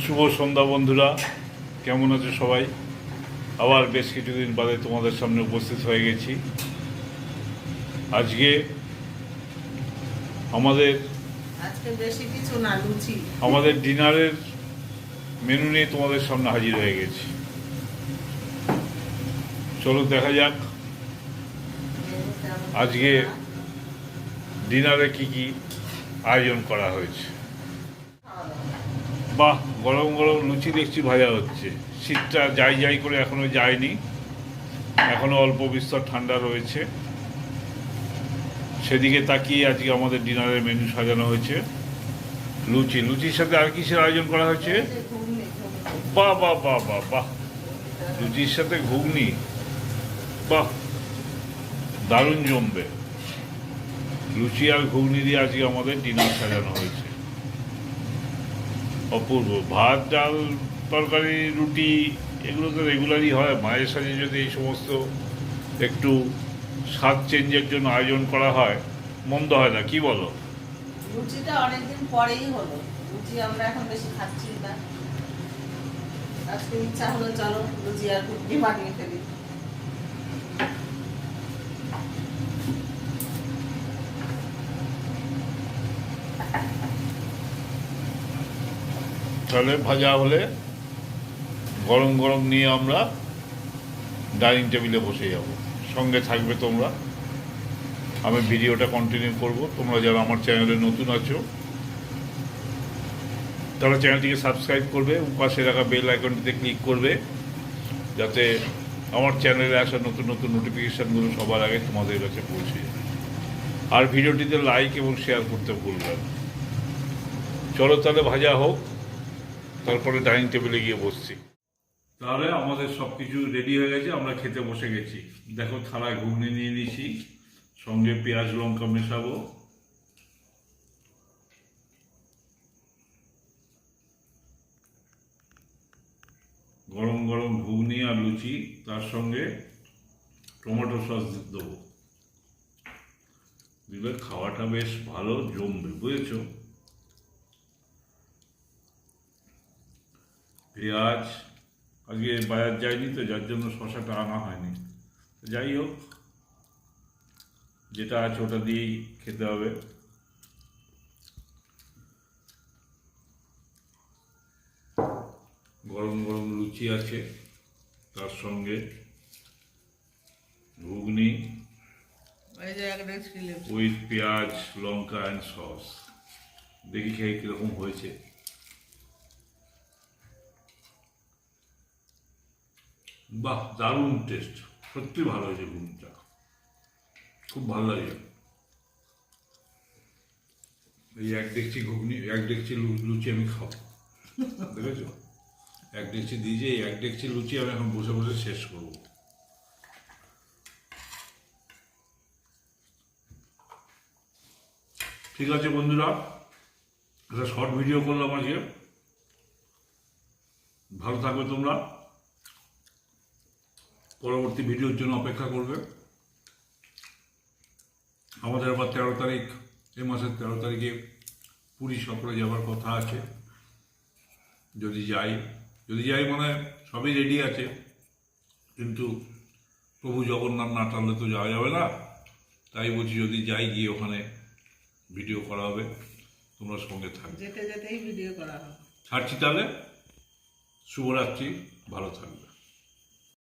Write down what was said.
শুভ সন্ধ্যা বন্ধুরা, কেমন আছো সবাই? আবার বেশ কিছুদিন বাদে তোমাদের সামনে উপস্থিত হয়ে গেছি। আজকে আমাদের ডিনারের মেনু নিয়ে তোমাদের সামনে হাজির হয়ে গেছি। চলো দেখা যাক আজকে ডিনারে কি কি আয়োজন করা হয়েছে। বাহ, গরম গরম লুচি দেখছি ভাজা হচ্ছে। শীতটা যাই যাই করে এখনো যায়নি, এখনো অল্প বিস্তর ঠান্ডা রয়েছে। সেদিকে তাকিয়ে আজকে আমাদের ডিনারের মেনু সাজানো হয়েছে। লুচির সাথে আর কিসের আয়োজন করা হয়েছে? বাহ বাহ বাহ বাহ বাহ, লুচির সাথে ঘুগনি, বাহ দারুণ জমবে। লুচি আর ঘুগনি দিয়ে আজকে আমাদের ডিনার সাজানো হয়েছে। অপূর্ব। ভাত, ডাল, তরকারি, রুটি এগুলো তো রেগুলারই হয়। মায়ের সাথে যদি এই সমস্ত একটু স্বাদ চেঞ্জের জন্য আয়োজন করা হয়, মন্দ হয় না, কি বলো? লুচিটা অনেকদিন পরেই হলো, লুচি আমরা এখন বেশি খাচ্ছি না। আজকে ইচ্ছা হলো চলো লুচি আর ঘুগনি বানিয়ে ফেলি। তাহলে ভাজা হলে গরম গরম নিয়ে আমরা ডাইনিং টেবিলে বসে যাব। সঙ্গে থাকবে তোমরা, আমি ভিডিওটা কন্টিনিউ করব। তোমরা যারা আমার চ্যানেলে নতুন আছো তারা চ্যানেলটিকে সাবস্ক্রাইব করবে, পাশে রাখা বেল আইকনটিতে ক্লিক করবে, যাতে আমার চ্যানেলে আসা নতুন নতুন নোটিফিকেশানগুলো সবার আগে তোমাদের কাছে পৌঁছে যায়। আর ভিডিওটিতে লাইক এবং শেয়ার করতে ভুলবেন। চলো তাহলে ভাজা হোক, তারপরে ডাইনিং টেবিলে গিয়ে বসছি। তাহলে আমাদের সব কিছু রেডি হয়ে গেছে, আমরা খেতে বসে গেছি। দেখো থালায় ঘুগনি নিয়ে নিয়েছি, সঙ্গে পেঁয়াজ লঙ্কা মেশাবো। গরম গরম ঘুগনি আর লুচি, তার সঙ্গে টমেটো সস দেবো। দিলে খাওয়াটা বেশ ভালো জমবে, বুঝেছো? পেঁয়াজ আজকে বাজার যায়নি তো, যার জন্য শশাটা আনা হয়নি। যাই হোক, যেটা আছে ওটা দিয়েই খেতে হবে। গরম গরম লুচি আছে, তার সঙ্গে ঘুগনি উইথ পেঁয়াজ লঙ্কা অ্যান্ড সস। দেখি খেয়ে কীরকম হয়েছে। বাহ, দারুণ টেস্ট, সত্যি ভালো হয়েছে। ঘুগনিটা খুব ভালো লাগে। এই এক ডেকচি ঘুগনি, এক ডেকচি লুচি আমি খাবো, দেখেছো? এক ডেকচি দিয়েছে, এই এক ডেকচি লুচি আমি এখন বসে বসে শেষ করবো। ঠিক আছে বন্ধুরা, একটা শর্ট ভিডিও করলাম আজকে। ভালো থাকবে তোমরা, পরবর্তী ভিডিওর জন্য অপেক্ষা করবে। আমাদের আবার 13 তারিখ, এই মাসের 13 তারিখে পুরী সফরে যাওয়ার কথা আছে। যদি যাই মানে সবই রেডি আছে, কিন্তু প্রভু জগন্নাথ না টানলে তো যাওয়া যাবে না। তাই বলছি যদি যাই, গিয়ে ওখানে ভিডিও করা হবে, তোমরা সঙ্গে থাকবে। যেতেই ভিডিও করা হবে। ছাড়ছি তাহলে, শুভরাত্রি, ভালো থাকবে।